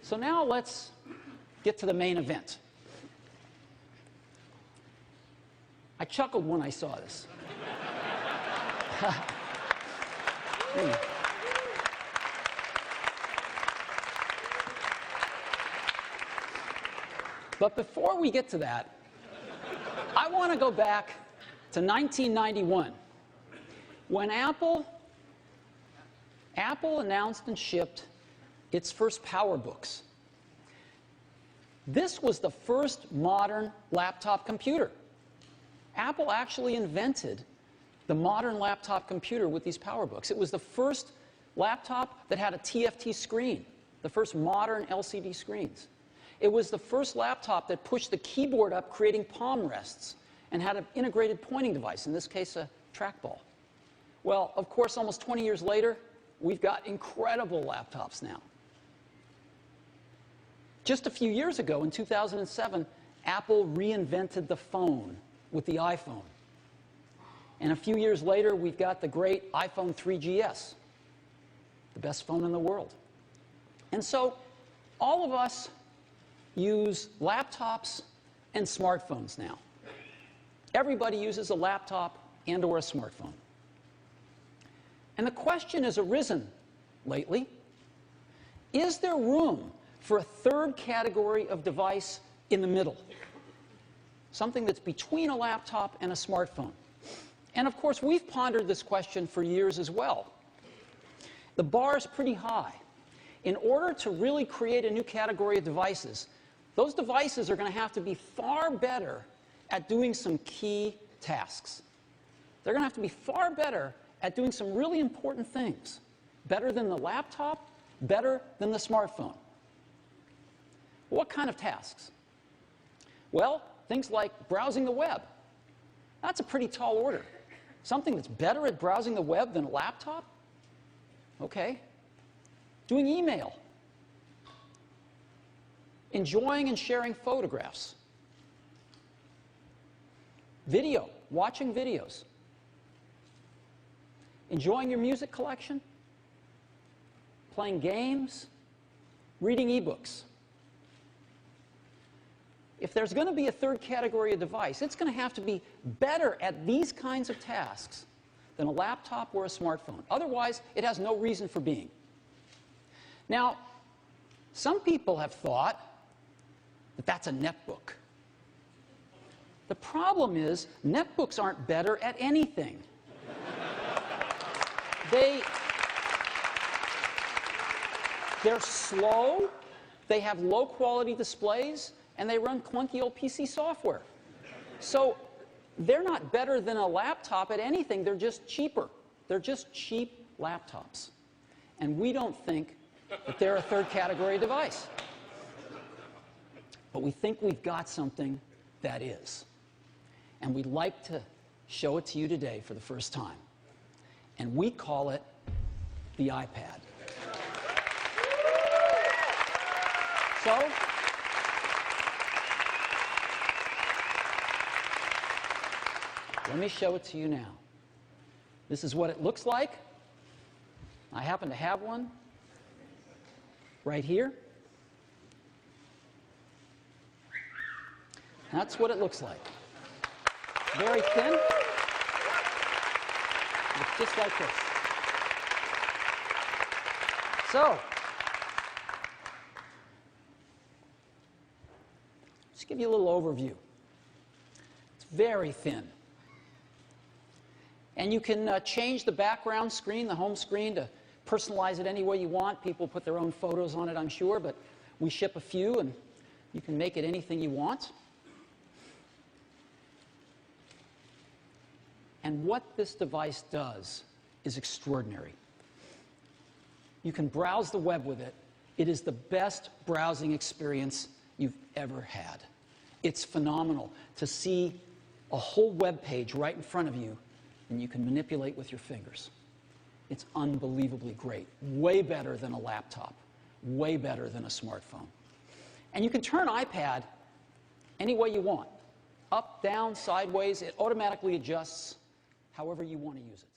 So now let's get to the main event. I chuckled when I saw this. But before we get to that, I want to go back to 1991, when Apple announced and shipped its first PowerBooks. This was the first modern laptop computer. Apple actually invented the modern laptop computer with these PowerBooks. It was the first laptop that had a TFT screen, the first modern LCD screens. It was the first laptop that pushed the keyboard up, creating palm rests, and had an integrated pointing device, in this case a trackball. Well, of course, almost 20 years later, we've got incredible laptops now. Just a few years ago, in 2007, Apple reinvented the phone with the iPhone. And a few years later, we've got the great iPhone 3GS, the best phone in the world. And so all of us use laptops and smartphones now. Everybody uses a laptop and or a smartphone. And the question has arisen lately, is there room for a third category of device in the middle? Something that's between a laptop and a smartphone. And of course, we've pondered this question for years as well. The bar is pretty high. In order to really create a new category of devices, those devices are going to have to be far better at doing some key tasks. They're going to have to be far better at doing some really important things. Better than the laptop, better than the smartphone. What kind of tasks? Well, things like browsing the web. That's a pretty tall order. Something that's better at browsing the web than a laptop? Okay. Doing email. Enjoying and sharing photographs. Video, watching videos. Enjoying your music collection. Playing games. Reading ebooks. If there's going to be a third category of device, it's going to have to be better at these kinds of tasks than a laptop or a smartphone. Otherwise, it has no reason for being. Now, some people have thought that that's a netbook. The problem is, netbooks aren't better at anything. They're slow, they have low-quality displays, and they run clunky old PC software. So they're not better than a laptop at anything, they're just cheaper. They're just cheap laptops. And we don't think that they're a third category device. But we think we've got something that is. And we'd like to show it to you today for the first time. And we call it the iPad. So, let me show it to you now. This is what it looks like. I happen to have one right here. That's what it looks like. Very thin. It's just like this. So, just give you a little overview. It's very thin. And you can change the background screen, the home screen, to personalize it any way you want. People put their own photos on it, I'm sure, but we ship a few, and you can make it anything you want. And what this device does is extraordinary. You can browse the web with it. It is the best browsing experience you've ever had. It's phenomenal to see a whole web page right in front of you, and you can manipulate with your fingers. It's unbelievably great. Way better than a laptop. Way better than a smartphone. And you can turn iPad any way you want. Up, down, sideways. It automatically adjusts however you want to use it.